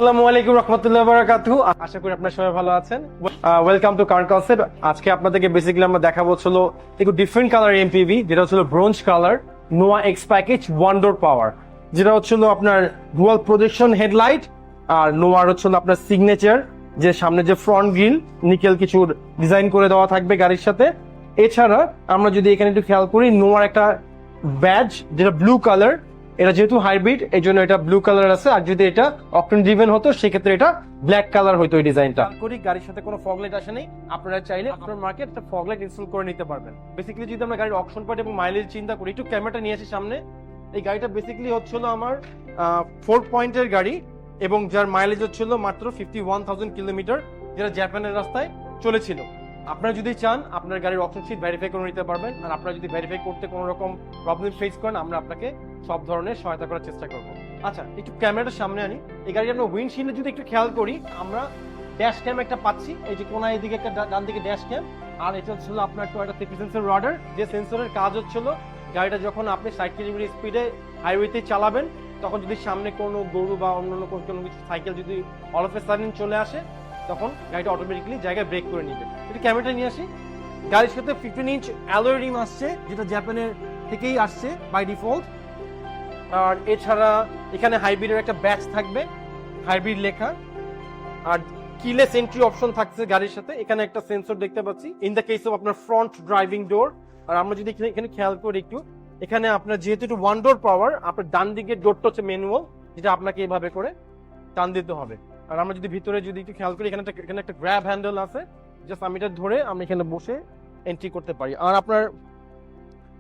আসসালামু আলাইকুম রাহমাতুল্লাহি ওয়া বারাকাতুহু। আশা করি আপনারা সবাই ভালো আছেন। Welcome to car concept. আজকে আপনাদেরকে বেসিক্যালি আমরা দেখাবো হলো একটু ডিফারেন্ট কালার এমপিভি, যেটা হলো bronze colour Noah X package one door power, যেটা হলো আপনার ডুয়াল প্রজেকশন হেডলাইট আর নোয়ার হলো আপনার সিগনেচার, যে সামনে যে ফ্রন্ট গ্রিল নিকেল কিছু ডিজাইন করে দেওয়া থাকবে গাড়ির সাথে। এছাড়া আমরা যদি এখানে একটু খেয়াল করি, নোয়ার একটা ব্যাজ যেটা ব্লু কালার, এটা যেহেতু হাইব্রিড এই জন্য এটা ব্লু কালার আছে, আর যদি এটা অকটেন ড্রিভেন হতো সেক্ষেত্রে এটা ব্ল্যাক কালার হতো এই ডিজাইনটা। করি গাড়ির সাথে কোনো ফগলাইট আসে নেই, আপনারা চাইলে আপনার মার্কেট একটা ফগলাইট ইনস্টল করে নিতে পারবেন। বেসিক্যালি যদি আমরা গাড়ির অকশন পার্ট এবং মাইলেজ চিন্তা করি, একটু ক্যামেরাটা নিয়ে আসি সামনে। এই গাড়িটা বেসিক্যালি হচ্ছিল আমার 4 পয়েন্টের গাড়ি এবং যার মাইলেজ হচ্ছিল মাত্র 51,000 কিলোমিটার, যেটা জাপানের রাস্তায় চলেছিল। আপনারা যদি চান আপনার গাড়ির অপশন শিট ভেরিফাই করে নিতে পারবেন, আর আপনারা যদি ভেরিফাই করতে কোনো রকম প্রবলেম ফেস করেন আমরা আপনাকে সব ধরনের সহায়তা করার চেষ্টা করব। আচ্ছা, একটু ক্যামেরাটা সামনে আনি। এই গাড়ির আমরা উইন্ডশিল্ডে যদি একটু খেয়াল করি, আমরা ড্যাশ ক্যাম একটা পাচ্ছি, এই যে কোনায় এদিকে একটা ডান দিকে ড্যাশ ক্যাম, আর এটা হচ্ছিল আপনার টয়োটা সেফটি সেন্সর রাডার, যে সেন্সরের কাজ হচ্ছিল গাড়িটা যখন আপনি 60 কিলোমিটার স্পিডে হাইওয়েতে চালাবেন তখন যদি সামনে কোনো গরু বা অন্যান্য কোনো কিছু সাইকেল যদি অল অফ এ সাডেন চলে আসে তখন গাড়িটা অটোমেটিক্যালি জায়গায় ব্রেক করে নিবে। একটু ক্যামেরাটা নিয়ে আসি। গাড়ির সাথে 15 ইঞ্চ অ্যালয় রিম আসছে, যেটা জাপানের থেকেই আসছে বাই ডিফল্ট। আর এছাড়া এখানে হাইব্রিডের একটা ব্যাচ থাকবে, হাইব্রিড লেখা, আর কিলেস এন্ট্রি অপশন থাকছে গাড়ির সাথে। এখানে একটা সেন্সর দেখতে পাচ্ছি ইন দ্য কেস অফ আপনার ফ্রন্ট ড্রাইভিং ডোর। আর আমরা যদি এখানে খেয়াল করি একটু, এখানে আপনার যেহেতু একটু ওয়ান ডোর পাওয়ার, আপনার ডান দিকের ডোরটা হচ্ছে ম্যানুয়াল, যেটা আপনাকে এভাবে করে টান দিতে হবে। আর আমরা যদি ভিতরে যদি একটু খেয়াল করি, এখানে একটা গ্র্যাব হ্যান্ডেল আছে, জাস্ট আমি এটা ধরে আমি এখানে বসে এন্ট্রি করতে পারি। আর আপনার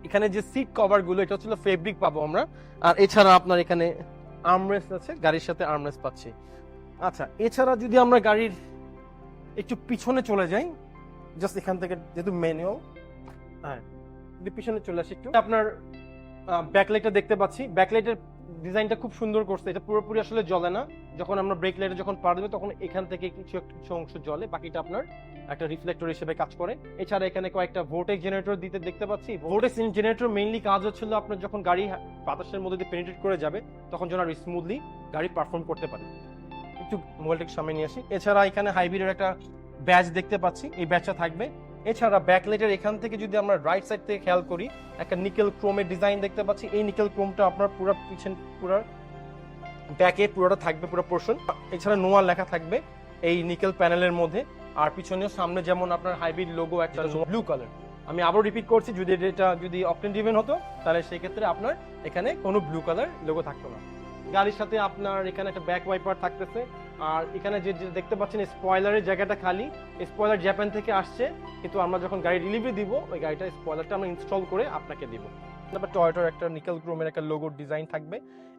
এখানে যে সিট কভার গুলো এটা হচ্ছে ফেব্রিক পাবো আমরা। আর এছাড়া আপনার এখানে আর্মরেস্ট আছে, গাড়ির সাথে আর্মরেস্ট পাচ্ছি। আচ্ছা, এছাড়া যদি আমরা গাড়ির একটু পিছনে চলে যাই, জাস্ট এখান থেকে যেহেতু ম্যানুয়াল, হ্যাঁ যদি পিছনে চলে আসি একটু, আপনার ব্যাকলাইটটা দেখতে পাচ্ছি। ব্যাকলাইটের ডিজাইনটা খুব সুন্দর করছে, এটা পুরোপুরি আসলে জ্বলে না। যখন আমরা ব্রেক লাইটে যখন পার দেবো তখন এখান থেকে কিছু অংশ জ্বলে, বাকিটা আপনার একটা রিফ্লেক্টর হিসেবে কাজ করে। এছাড়া এখানে কয়েকটা ভোল্টেজ জেনারেটর দিতে দেখতে পাচ্ছি। ভোল্টেজ জেনারেটর মেইনলি কাজ হচ্ছিল আপনার যখন গাড়ি বাতাসের মধ্যে দিয়ে পেনিট্রেট করে যাবে তখন যেন আর স্মুথলি গাড়ি পারফর্ম করতে পারে। একটু মোবাইলটাকে সামনে নিয়ে আসি। এছাড়া এখানে হাইব্রিডের একটা ব্যাচ দেখতে পাচ্ছি, এই ব্যাচটা থাকবে। এছাড়া ব্যাকলাইটের এখান থেকে যদি আমরা রাইট সাইড থেকে খেয়াল করি, একটা নিকেল ক্রোমের ডিজাইন দেখতে পাচ্ছি। এই নিকেল ক্রোমটা আপনার পুরো পিছন পুরো ব্যাকে পুরোটা থাকবে, পুরো পোর্শন। এছাড়া নোয়া লেখা থাকবে এই নিকেল প্যানেলের মধ্যে। আর পিছনেও সামনে যেমন আপনার হাইব্রিড লোগো একটা ব্লু কালার। আমি আবার রিপিট করছি, যদি এটা যদি অকটেন ড্রিভেন হতো তাহলে সেই ক্ষেত্রে আপনার এখানে কোনো ব্লু কালার লোগো থাকতো না। গাড়ির সাথে আপনার এখানে একটা ব্যাক ওয়াইপার থাকতেছে। আর এখানে যে দেখতে পাচ্ছেন স্পয়লারের জায়গাটা খালি, স্পয়লার জাপান থেকে আসছে, কিন্তু আমরা যখন গাড়ি ডেলিভারি দিব ওই গাড়িটা স্পয়লারটা আমরা ইনস্টল করে আপনাকে দিব। তারপর টয়োটার একটা নিকেল ক্রোমের একটা লোগো ডিজাইন থাকবে।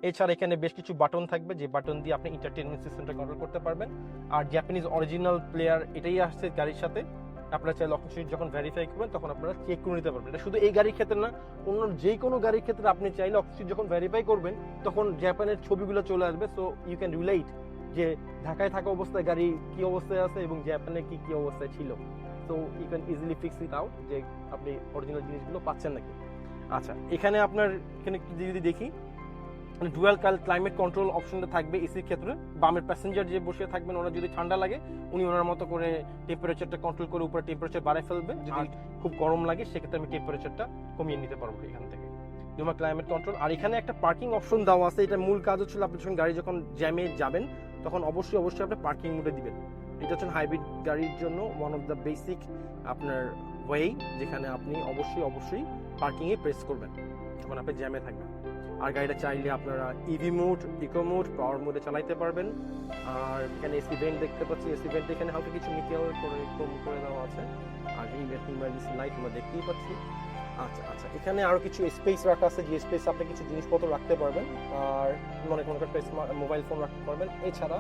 এছাড়া এখানে বেশ কিছু বাটন থাকবে, যে বাটন দিয়ে আপনি এন্টারটেইনমেন্ট সিস্টেমটা কন্ট্রোল করতে পারবেন। আর জাপানিজ অরিজিনাল প্লেয়ার এটাই আসছে গাড়ির সাথে। আপনারা চাইলে অপশন শিট যখন ভেরিফাই করবেন তখন আপনারা চেক করে নিতে পারবেন। এটা শুধু এই গাড়ির ক্ষেত্রে না, অন্য যে কোনো গাড়ির ক্ষেত্রে আপনি চাইলে অপশন শিট যখন ভেরিফাই করবেন তখন জাপানের ছবিগুলো চলে আসবে। সো ইউ ক্যান রিলেট যে ঢাকায় থাকা অবস্থায় গাড়ি কি অবস্থায় আছে এবং জাপানে কি কি অবস্থায় ছিল। So you can easily fix it out যে আপনি অরিজিনাল জিনিসগুলো পাচ্ছেন নাকি। আচ্ছা, এখানে আপনার এখানে যদি দেখি, ডুয়াল ক্লাইমেট কন্ট্রোল অপশনটা থাকবে এসির ক্ষেত্রে। বামের প্যাসেঞ্জার যে বসে থাকবেন ওনার যদি ঠান্ডা লাগে উনি ওনার মতো করে টেম্পারেচারটা কন্ট্রোল করে উপরে টেম্পারেচার বাড়ায় ফেলবে। যদি খুব গরম লাগে সেক্ষেত্রে আমি টেম্পারেচারটা কমিয়ে নিতে পারবো এখান থেকে। Dual climate control. আর এখানে একটা পার্কিং অপশন দেওয়া আছে। এটা মূল কাজ হচ্ছে আপনি যখন গাড়ি যখন জ্যামে যাবেন তখন অবশ্যই আপনি পার্কিং মোডে দিবেন। এটা হচ্ছে হাইব্রিড গাড়ির জন্য ওয়ান অফ দ্য বেসিক আপনার ওয়ে, যেখানে আপনি অবশ্যই পার্কিংয়ে প্রেস করবেন যখন আপনি জ্যামে থাকবেন। আর গাড়িটা চাইলে আপনারা ইভি মোড, ইকো মোড, পাওয়ার মোডে চালাইতে পারবেন। আর এখানে এসি ভেন্ট দেখতে পাচ্ছি, এসি ভেন্ট এখানে হালকা কিছু নিকেল করে দেওয়া আছে। আর এই ইমার্জেন্সি লাইট আমরা দেখতেই পাচ্ছি। আচ্ছা, এখানে আরো কিছু স্পেস রাখা আছে, যে স্পেস আপনি কিছু জিনিসপত্র রাখতে পারবেন, আর মনে একটা মোবাইল ফোন রাখতে পারবেন। এছাড়া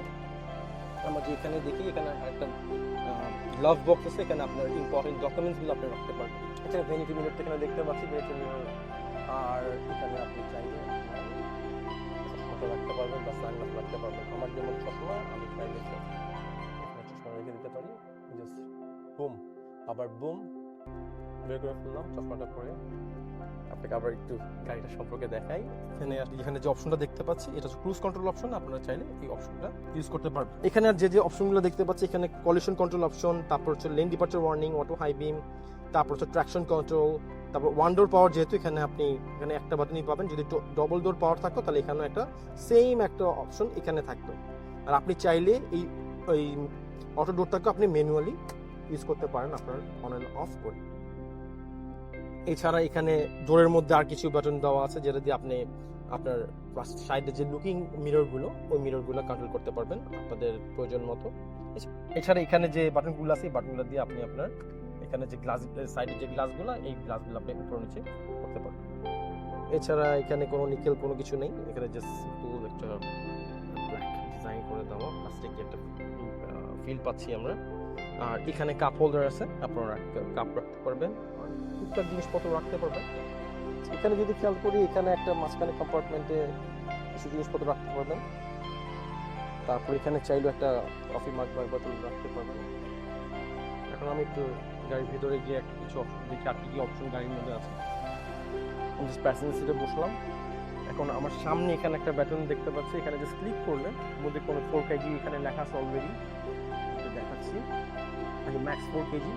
আমরা যে এখানে দেখি, এখানে একটা গ্লাভ বক্স আছে, এখানে আপনার ইম্পর্টেন্ট ডকুমেন্টসগুলো আপনি রাখতে পারবেন। এখানে ভ্যানিটি মিরর এখানে দেখতে পাচ্ছি, ভ্যানিটি মিরর। আর এখানে আপনি চাইলে চশমাটা রাখতে পারবেন বা সানগ্লাস রাখতে পারবেন। আমার যেমন চশমা, আমি চাইলে চশমা রেখে দিতে পারি, জাস্ট বুম, আবার বুম, বের করে ফেললাম চশমাটা পরে। আপনাকে আবার একটু গাড়িটা সম্পর্কে দেখাই। এখানে যে অপশনটা দেখতে পাচ্ছি এটা হচ্ছে ক্রুজ কন্ট্রোল অপশন। আপনারা চাইলে এই অপশনটা ইউজ করতে পারবেন। এখানে আর যে অপশনগুলো দেখতে পাচ্ছি, এখানে কলিশন কন্ট্রোল অপশন, তারপর হচ্ছে lane departure warning, auto high beam, তারপর হচ্ছে ট্র্যাকশন কন্ট্রোল, তারপর ওয়ান ডোর পাওয়ার। যেহেতু এখানে আপনি এখানে একটা বাটনই পাবেন, যদি ডবল ডোর পাওয়ার থাকতো তাহলে এখানে একটা সেম একটা অপশন এখানে থাকতো। আর আপনি চাইলে এই অটো ডোরটাকে আপনি ম্যানুয়ালি ইউজ করতে পারেন আপনার অন এন্ড অফ করে। এছাড়া এখানে ডোরের মধ্যে আর কিছু বাটন দেওয়া আছে যেটা দিয়ে আপনি আপনার সাইডে যে লুকিং মিররগুলো, ওই মিররগুলো কন্ট্রোল করতে পারবেন আপনাদের প্রয়োজন মতো। এছাড়া এখানে যে বাটনগুলো আছে এই বাটনগুলো দিয়ে আপনি আপনার এখানে যে গ্লাস সাইডে যে গ্লাসগুলো, এই গ্লাসগুলো আপনি উপর নিচে করতে পারবেন। এছাড়া এখানে কোনো নিকেল কোনো কিছু নেই, এখানে জাস্ট সিম্পল একটা ব্ল্যাক ডিজাইন করে দেওয়া প্লাস্টিক একটা ফিল পাচ্ছি আমরা। আর এখানে কাপ হোল্ডার আছে, আপনারা কাপ রাখতে পারবেন, টুকটাক জিনিসপত্র রাখতে পারবেন। এখানে যদি খেয়াল করি এখানে একটা মাঝখানে কম্পার্টমেন্টে কিছু জিনিসপত্র রাখতে পারবেন। তারপর এখানে চাইলে একটা কফি মাগ বা বোতল রাখতে পারবেন। এখন আমি একটু গাড়ির ভিতরে গিয়ে কিছু অপশন দেখি আর কি অপশন গাড়ির মধ্যে আছে। আমি জাস্ট প্যাসেঞ্জার সিটে বসলাম। এখন আমার সামনে এখানে একটা ব্যাটন দেখতে পাচ্ছি, এখানে জাস্ট ক্লিক করলে মধ্যে কোনো 4 কেজি এখানে লেখা আছে অলরেডি, দেখাচ্ছি ম্যাক্স 4 কেজি।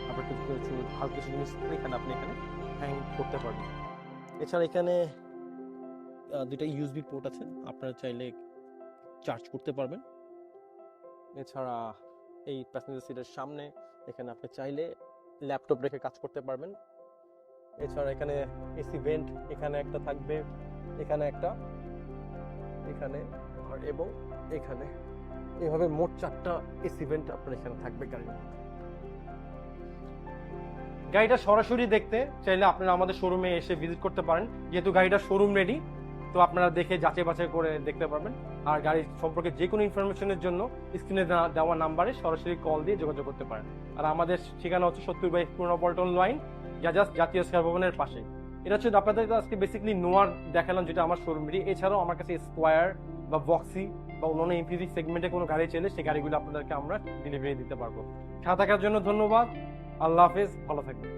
আবার কিছু হালকা কিছু জিনিস এখানে আপনি এখানে হ্যাং করতে পারবেন। এছাড়া এখানে দুইটা ইউএসবি পোর্ট আছে, আপনারা চাইলে চার্জ করতে পারবেন। এছাড়া এই প্যাসেঞ্জার সিটের সামনে এখানে আপনি চাইলে ল্যাপটপ রেখে কাজ করতে পারবেন। এছাড়া এখানে এসি ভেন্ট এখানে একটা থাকবে, এখানে একটা, এখানে আর এবং এখানে, এভাবে মোট 4টা এসি ভেন্ট আপনার এখানে থাকবে গাড়ির মধ্যে। গাড়িটা সরাসরি দেখতে চাইলে আপনারা আমাদের শোরুমে এসে ভিজিট করতে পারেন, যেহেতু গাড়িটা শোরুম রেডি, তো আপনারা দেখে যাচাই বাছাই করে দেখতে পারবেন। আর গাড়ি সম্পর্কে যে কোনো ইনফরমেশনের জন্য স্ক্রিনে দেওয়া নাম্বারে সরাসরি কল দিয়ে যোগাযোগ করতে পারেন। আর আমাদের ঠিকানা হচ্ছে 70/22 পুরানা পল্টন লাইন, জাতীয় স্কয়ার ভবনের পাশে। এটা হচ্ছে আপনাদের আজকে বেসিক্যালি নোয়ার দেখালাম, যেটা আমার শোরুম রেডি। এছাড়াও আমার কাছে স্কয়ার বা ভক্সি বা অন্যান্য এমপিভি সেগমেন্টে কোনো গাড়ি চাইলে সেই গাড়িগুলো আপনাদেরকে আমরা ডেলিভারি দিতে পারবো। সাথে থাকার জন্য ধন্যবাদ। আল্লাহ হাফেজ, ভালো থাকবেন।